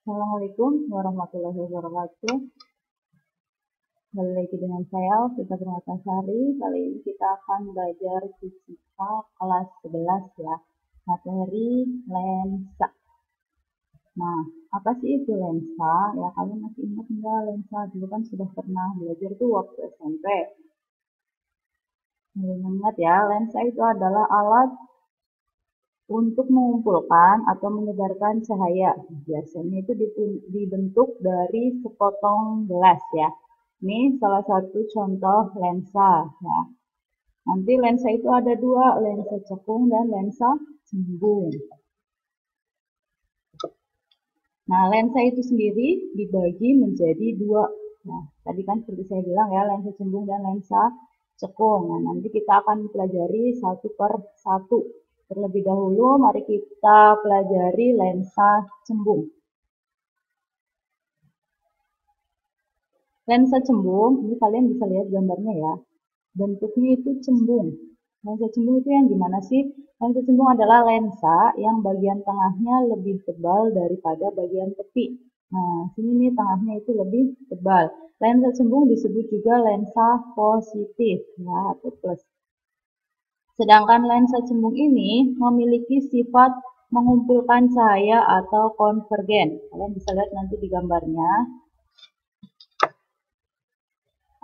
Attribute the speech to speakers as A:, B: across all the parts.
A: Assalamualaikum warahmatullahi wabarakatuh. Kembali lagi dengan saya, Vita Permatasari. Kali ini kita akan belajar fisika kelas 11 ya, materi lensa. Nah, apa sih itu lensa? Ya, kalian masih ingat enggak lensa? Dulu kan sudah pernah belajar tuh waktu SMP. Ingat ya, lensa itu adalah alat untuk mengumpulkan atau menyebarkan cahaya. Biasanya itu dibentuk dari sepotong gelas ya. Ini salah satu contoh lensa ya. Nanti lensa itu ada dua, lensa cekung dan lensa cembung. Nah, lensa itu sendiri dibagi menjadi dua. Nah, tadi kan seperti saya bilang ya, lensa cembung dan lensa cekung. Nah, nanti kita akan pelajari satu per satu. Terlebih dahulu, mari kita pelajari lensa cembung. Lensa cembung, ini kalian bisa lihat gambarnya ya. Bentuknya itu cembung. Lensa cembung itu yang gimana sih? Lensa cembung adalah lensa yang bagian tengahnya lebih tebal daripada bagian tepi. Nah, sini nih tengahnya itu lebih tebal. Lensa cembung disebut juga lensa positif ya, atau plus. Sedangkan lensa cembung ini memiliki sifat mengumpulkan cahaya atau konvergen. Kalian bisa lihat nanti di gambarnya.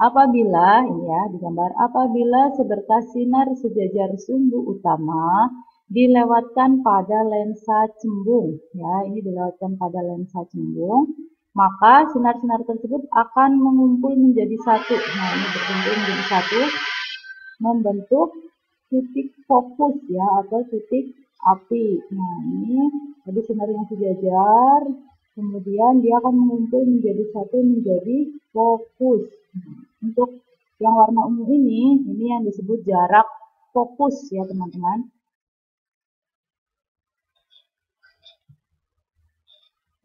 A: Apabila, ini ya di gambar, apabila seberkas sinar sejajar sumbu utama dilewatkan pada lensa cembung, ya ini dilewatkan pada lensa cembung, maka sinar-sinar tersebut akan mengumpul menjadi satu. Nah ini berkumpul menjadi satu, membentuk titik fokus ya atau titik api. Nah ini jadi sinar yang sejajar, kemudian dia akan mengumpul menjadi satu menjadi fokus. Untuk yang warna ungu ini yang disebut jarak fokus ya teman-teman.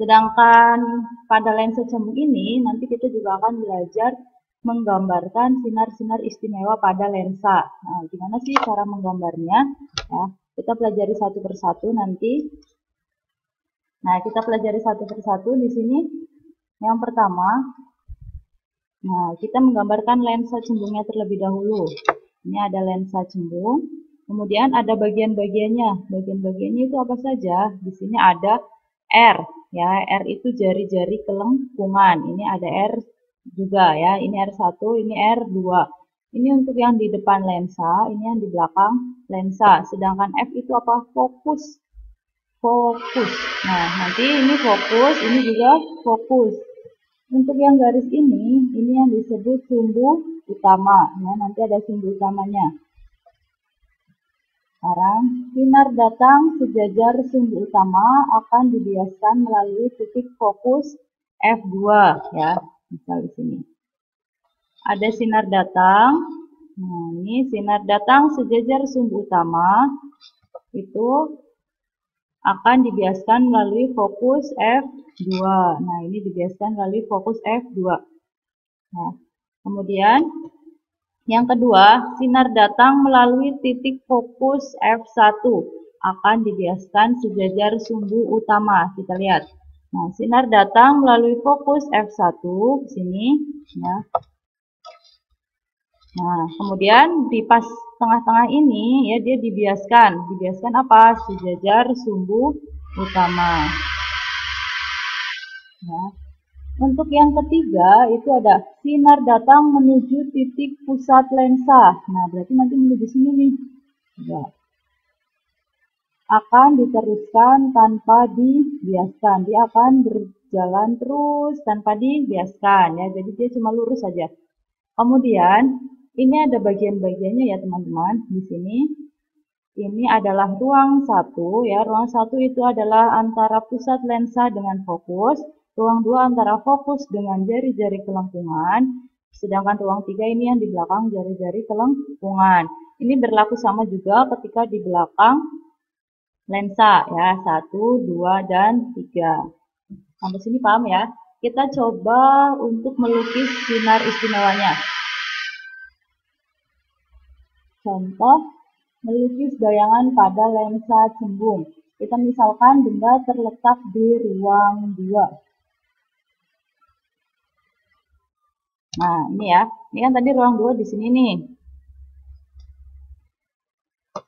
A: Sedangkan pada lensa cembung ini nanti kita juga akan belajar menggambarkan sinar-sinar istimewa pada lensa. Nah, gimana sih cara menggambarnya? Ya, kita pelajari satu persatu nanti. Nah, kita pelajari satu persatu di sini. Yang pertama, nah, kita menggambarkan lensa cembungnya terlebih dahulu. Ini ada lensa cembung. Kemudian ada bagian-bagiannya. Bagian-bagiannya itu apa saja? Di sini ada R, ya. R itu jari-jari kelengkungan. Ini ada R juga ya. Ini R1, ini R2. Ini untuk yang di depan lensa, ini yang di belakang lensa. Sedangkan F itu apa? Fokus. Fokus. Nah, nanti ini fokus, ini juga fokus. Untuk yang garis ini yang disebut sumbu utama. Ya, nanti ada sumbu utamanya. Sekarang, sinar datang sejajar sumbu utama akan dibiaskan melalui titik fokus F2. Ya, misal di sini. Ada sinar datang. Nah, ini sinar datang sejajar sumbu utama. Itu akan dibiaskan melalui fokus F2. Nah, ini dibiaskan melalui fokus F2. Nah, kemudian yang kedua, sinar datang melalui titik fokus F1 akan dibiaskan sejajar sumbu utama. Kita lihat. Nah, sinar datang melalui fokus F1 di sini ya. Nah, kemudian di pas tengah-tengah ini ya dia dibiaskan. Dibiaskan apa? Sejajar sumbu utama. Ya. Untuk yang ketiga itu ada sinar datang menuju titik pusat lensa. Nah, berarti nanti menuju sini nih. Ya. Akan diteruskan tanpa dibiaskan. Dia akan berjalan terus tanpa dibiaskan ya. Jadi dia cuma lurus saja. Kemudian ini ada bagian-bagiannya ya teman-teman. Di sini ini adalah ruang 1 ya. Ruang 1 itu adalah antara pusat lensa dengan fokus. Ruang 2 antara fokus dengan jari-jari kelengkungan. Sedangkan ruang 3 ini yang di belakang jari-jari kelengkungan. Ini berlaku sama juga ketika di belakang lensa ya. 1, 2, dan 3. Sampai sini paham ya? Kita coba untuk melukis sinar istimewanya. Contoh, melukis bayangan pada lensa cembung. Kita misalkan benda terletak di ruang 2. Nah, ini ya. Ini kan tadi ruang 2 di sini nih.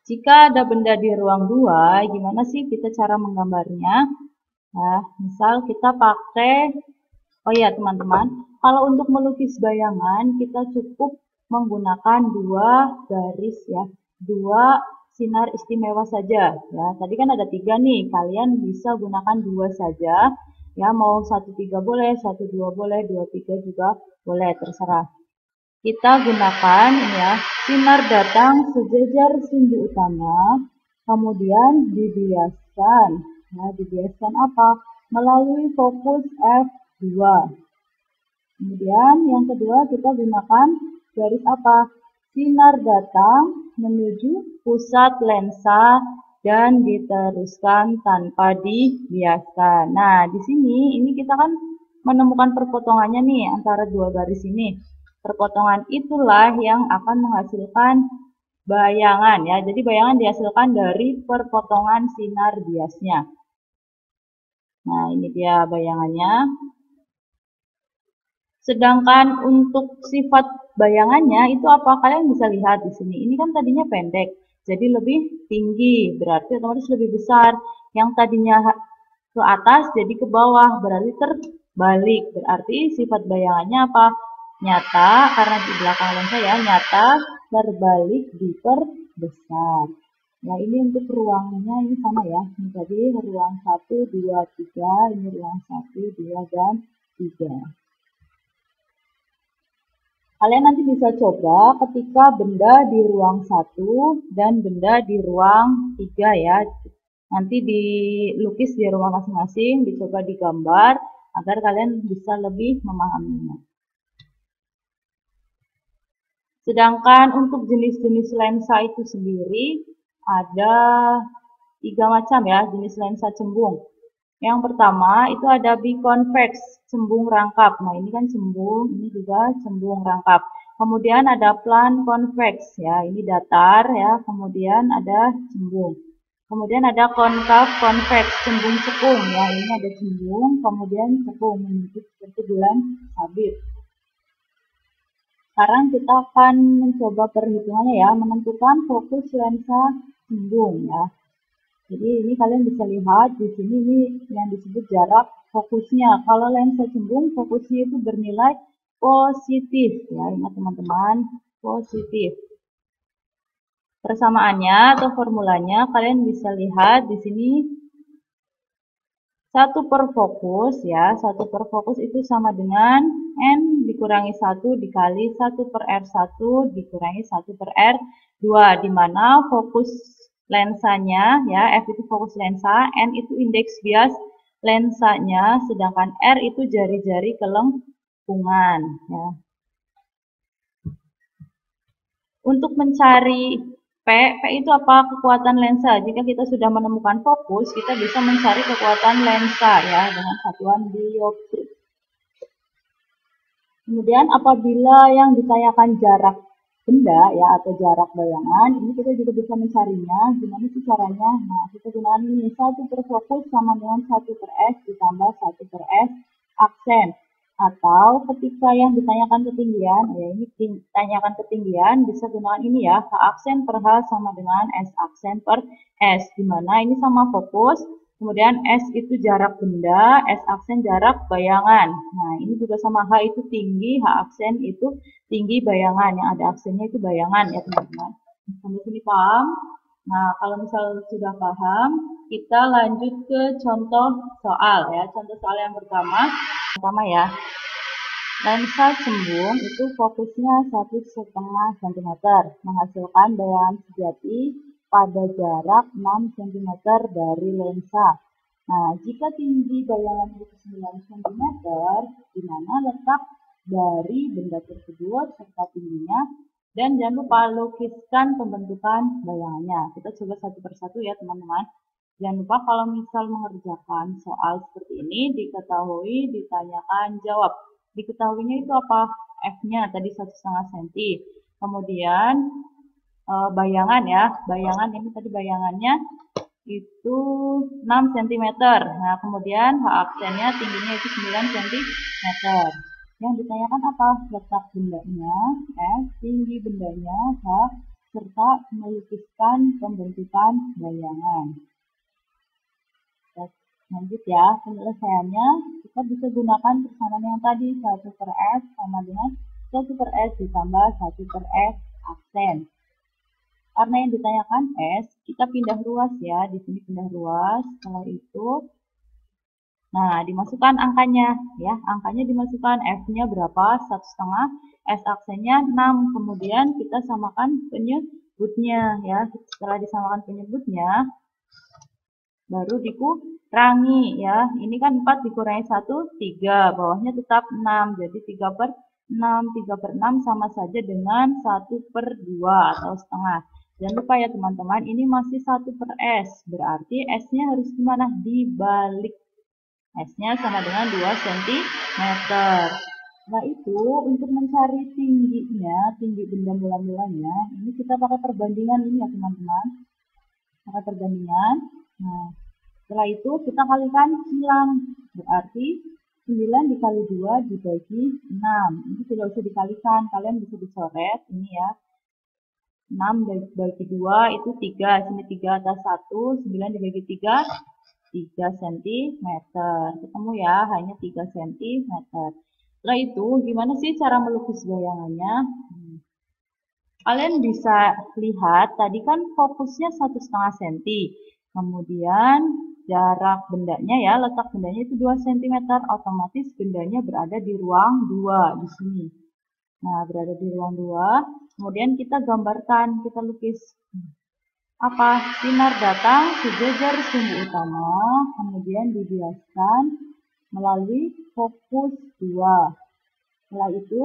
A: Jika ada benda di ruang 2, gimana sih kita cara menggambarnya? Nah, misal kita pakai, oh ya teman-teman, kalau untuk melukis bayangan, kita cukup menggunakan 2 garis ya, 2 sinar istimewa saja. Ya, tadi kan ada 3 nih, kalian bisa gunakan 2 saja. Ya, mau 1, 3 boleh, 1, 2 boleh, 2, 3 juga boleh, terserah. Kita gunakan ini ya, sinar datang sejajar sumbu utama, kemudian dibiaskan. Nah, dibiaskan apa? Melalui fokus F2. Kemudian yang kedua kita gunakan garis apa? Sinar datang menuju pusat lensa dan diteruskan tanpa dibiaskan. Nah, di sini ini kita kan menemukan perpotongannya nih antara dua garis ini. Perpotongan itulah yang akan menghasilkan bayangan ya. Jadi bayangan dihasilkan dari perpotongan sinar biasnya. Nah, ini dia bayangannya. Sedangkan untuk sifat bayangannya itu apa? Kalian bisa lihat di sini. Ini kan tadinya pendek, jadi lebih tinggi, berarti otomatis lebih besar. Yang tadinya ke atas jadi ke bawah, berarti terbalik. Berarti sifat bayangannya apa? Nyata, karena di belakang lensa ya, nyata, terbalik, diperbesar. Nah, ini untuk ruangnya ini sama ya. Ini tadi ruang 1, 2, 3, ini ruang 1, 2, dan 3. Kalian nanti bisa coba ketika benda di ruang 1 dan benda di ruang 3 ya. Nanti dilukis di rumah masing-masing, dicoba digambar agar kalian bisa lebih memahaminya. Sedangkan untuk jenis-jenis lensa itu sendiri ada 3 macam ya, jenis lensa cembung. Yang pertama itu ada biconvex, cembung rangkap. Nah, ini kan cembung, ini juga cembung rangkap. Kemudian ada plan convex ya, ini datar ya, kemudian ada cembung. Kemudian ada konkav convex, cembung cekung ya, ini ada cembung, kemudian cekung menunjuk seperti bulan sabit. Sekarang kita akan mencoba perhitungannya ya, menentukan fokus lensa cembung ya. Jadi ini kalian bisa lihat di sini ini yang disebut jarak fokusnya. Kalau lensa cembung fokusnya itu bernilai positif ya, ingat teman-teman, positif. Persamaannya atau formulanya kalian bisa lihat di sini 1 per fokus ya, 1 per fokus itu sama dengan N dikurangi 1 dikali 1 per R1 dikurangi 1 per R2, di mana fokus lensanya ya, F itu fokus lensa, N itu indeks bias lensanya, sedangkan R itu jari-jari kelengkungan ya. Untuk mencari P itu apa? Kekuatan lensa. Jika kita sudah menemukan fokus, kita bisa mencari kekuatan lensa ya dengan satuan dioptri. Kemudian apabila yang ditanyakan jarak benda ya atau jarak bayangan, ini kita juga bisa mencarinya. Gimana sih caranya? Nah, kita gunakan ini 1 per fokus sama dengan 1 per S ditambah 1 per S aksen. Atau ketika yang ditanyakan ketinggian, ya ini ditanyakan ketinggian, bisa gunakan ini ya, H aksen per H sama dengan S aksen per S, di mana ini sama fokus, kemudian S itu jarak benda, S aksen jarak bayangan. Nah, ini juga sama H itu tinggi, H aksen itu tinggi bayangan, yang ada aksennya itu bayangan ya teman-teman. Sampai sini paham? Nah, kalau misal sudah paham, kita lanjut ke contoh soal ya. Contoh soal yang pertama ya. Lensa cembung itu fokusnya 1,5 cm, menghasilkan bayangan sejati pada jarak 6 cm dari lensa. Nah, jika tinggi bayangan itu 9 cm, di mana letak dari benda tersebut serta tingginya, dan jangan lupa lukiskan pembentukan bayangannya. Kita coba satu persatu ya teman-teman. Jangan lupa kalau misal mengerjakan soal seperti ini, diketahui, ditanyakan, jawab. Diketahuinya itu apa? F-nya tadi 1,5 cm. Kemudian bayangan ya, bayangan ini tadi bayangannya itu 6 cm. Nah, kemudian H aksennya tingginya itu 9 cm. Yang ditanyakan apa? Letak bendanya, S, tinggi bendanya, H, serta melukiskan pembentukan bayangan. Lanjut ya, penyelesaiannya kita bisa gunakan persamaan yang tadi, 1 per S sama dengan 1 per S ditambah 1 per S aksen. Karena yang ditanyakan S, kita pindah ruas ya, di sini pindah ruas, setelah itu, nah dimasukkan angkanya ya, angkanya dimasukkan, F-nya berapa, 1,5, S aksennya 6, kemudian kita samakan penyebutnya ya, setelah disamakan penyebutnya, baru dikurangi ya. Ini kan 4 dikurangi 1, 3. Bawahnya tetap 6. Jadi 3 per 6. 3 per 6 sama saja dengan 1 per 2 atau setengah. Jangan lupa ya teman-teman, ini masih 1 per S. Berarti S-nya harus gimana? Dibalik. S-nya sama dengan 2 cm. Nah itu untuk mencari tingginya, tinggi benda bulan-bulannya, ini kita pakai perbandingan ini ya teman-teman. Pakai perbandingan. Nah, setelah itu kita kalikan silang. Berarti 9 dikali 2 dibagi 6. Ini tidak usah dikalikan, kalian bisa dicoret. Ini ya. 6 dibagi 2 itu 3. Sini 3 atas 1. 9 dibagi 3. 3 cm. Ketemu ya, hanya 3 cm. Setelah itu, gimana sih cara melukis bayangannya? Kalian bisa lihat, tadi kan fokusnya 1,5 cm. Kemudian jarak bendanya ya, letak bendanya itu 2 cm. Otomatis bendanya berada di ruang 2 di sini. Nah, berada di ruang 2. Kemudian kita gambarkan, kita lukis. Apa? Sinar datang sejajar sumbu utama, kemudian dibiaskan melalui fokus 2. Setelah itu,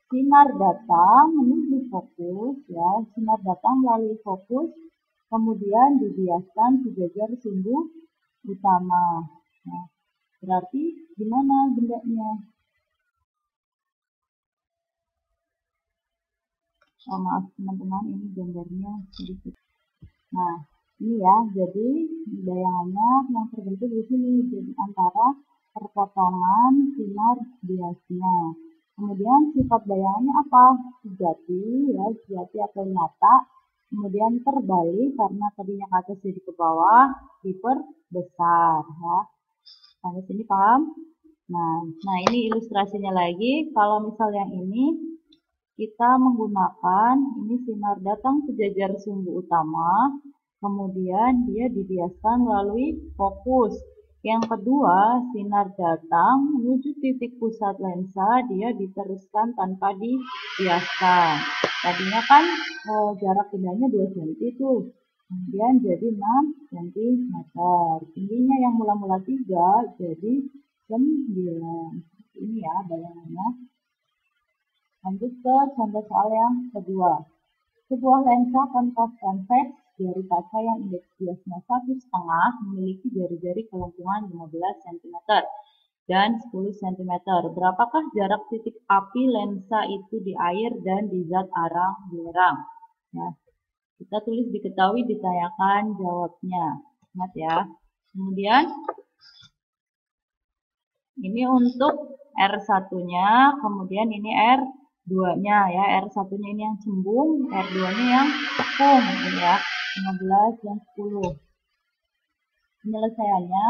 A: sinar datang menuju fokus ya, sinar datang melalui fokus, kemudian dibiaskan sejajar sumbu utama. Nah, berarti gimana bendanya? Oh, maaf teman-teman, ini gambarnya sedikit. Nah, ini ya, jadi bayangannya yang terbentuk di sini jadi antara perpotongan sinar biasnya. Kemudian sifat bayangannya apa? Sejati ya, sejati atau nyata. Kemudian terbalik karena tadinya ke atas jadi ke bawah, diperbesar ya. Sampai sini paham? Nah ini ilustrasinya lagi. Kalau misal yang ini kita menggunakan ini sinar datang sejajar sumbu utama, kemudian dia dibiaskan melalui fokus. Yang kedua, sinar datang menuju titik pusat lensa, dia diteruskan tanpa dibiaskan. Tadinya kan jarak bendanya 2 cm itu, kemudian jadi 6 cm. Tingginya yang mula-mula 3 jadi 9. Ini ya bayangannya. Lanjut ke contoh soal yang kedua. Sebuah lensa konveks dari kaca yang indeks biasnya 1,5 memiliki jari-jari kelengkungan 15 cm dan 10 cm. Berapakah jarak titik api lensa itu di air dan di zat arang belerang? Ya, kita tulis diketahui, ditanyakan, jawabnya. Ingat ya. Kemudian ini untuk R1-nya, kemudian ini R2-nya ya. R1-nya ini yang cembung, R2-nya yang tekung ini ya. 15 dan 10. Penyelesaiannya,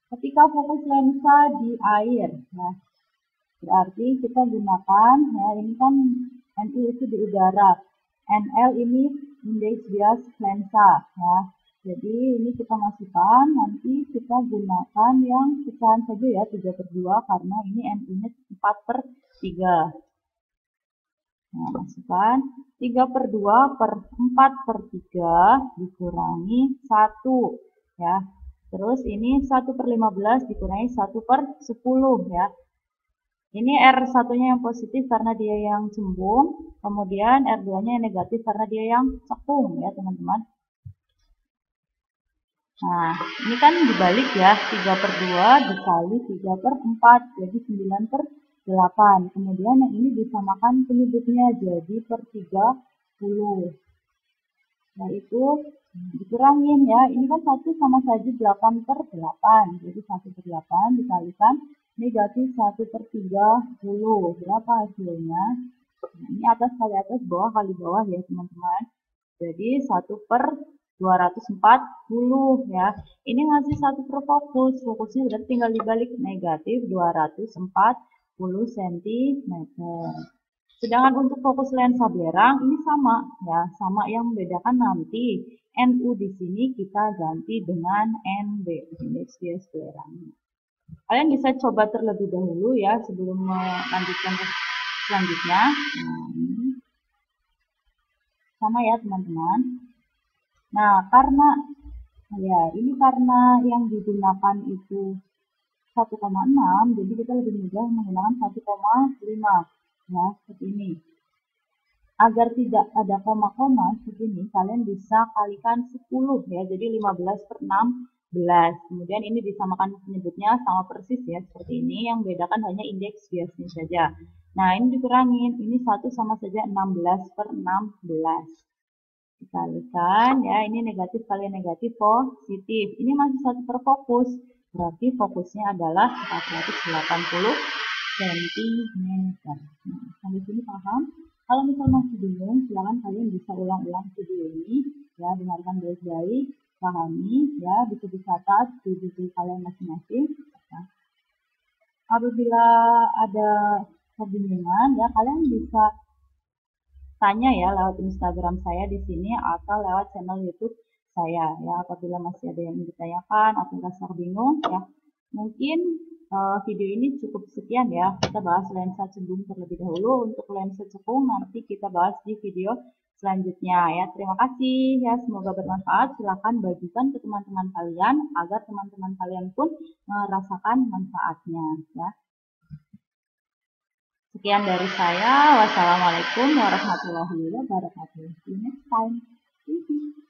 A: ketika fokus lensa di air, ya, berarti kita gunakan, ya ini kan NU itu di udara, NL ini indeks bias lensa, ya. Jadi ini kita masukkan, nanti kita gunakan yang pecahan saja ya, 3/2, karena ini NU-nya 4/3. Nah, masukkan 3/2 per 4/3 dikurangi 1 ya. Terus ini 1/15 dikurangi 1/10 ya. Ini R1-nya yang positif karena dia yang cembung, kemudian R2-nya yang negatif karena dia yang cekung ya teman-teman. Nah, ini kan dibalik ya, 3/2 dikali 3/4, jadi 9/8. Kemudian yang ini disamakan penyebutnya jadi per 30. Nah, itu dikurangin ya. Ini kan 1 sama saja 8/8. Jadi 1/8 dikalikan negatif 1/30. Berapa hasilnya? Nah, ini atas kali atas, bawah kali bawah ya teman-teman. Jadi 1/240 ya. Ini masih satu per fokus. Fokusnya berarti tinggal dibalik, negatif 240 cm. Sedangkan untuk fokus lensa belerang ini sama ya, sama, yang membedakan nanti NU di sini kita ganti dengan NB, indeks bias belerang. Kalian bisa coba terlebih dahulu ya sebelum melanjutkan ke selanjutnya. Nah, ini sama ya teman-teman. Nah, karena yang digunakan itu 1,6, jadi kita lebih mudah menggunakan 1,5 ya, seperti ini. Agar tidak ada koma-koma seperti ini, kalian bisa kalikan 10 ya, jadi 15/16. Kemudian ini disamakan penyebutnya sama persis ya, seperti ini. Yang bedakan hanya indeks biasnya saja. Nah, ini dikurangin, ini 1 sama saja 16/16. Dikalikan ya, ini negatif kali negatif positif. Ini masih satu per fokus, berarti fokusnya adalah 480 cm. Nah, sampai sini paham? Kalau misalnya masih bingung, silakan kalian bisa ulang-ulang video ini ya, dengarkan baik-baik, pahami ya, bisa dicatat di buku kalian masing-masing ya. Apabila ada kebingungan ya, kalian bisa tanya ya lewat Instagram saya di sini atau lewat channel YouTube saya ya, apabila masih ada yang ingin ditanyakan atau rasa bingung ya. Mungkin video ini cukup sekian ya, kita bahas lensa cembung terlebih dahulu. Untuk lensa cekung nanti kita bahas di video selanjutnya ya. Terima kasih ya, semoga bermanfaat. Silakan bagikan ke teman-teman kalian agar teman-teman kalian pun merasakan manfaatnya ya. Sekian dari saya. Wassalamualaikum warahmatullahi wabarakatuh. See you next time. Thank you.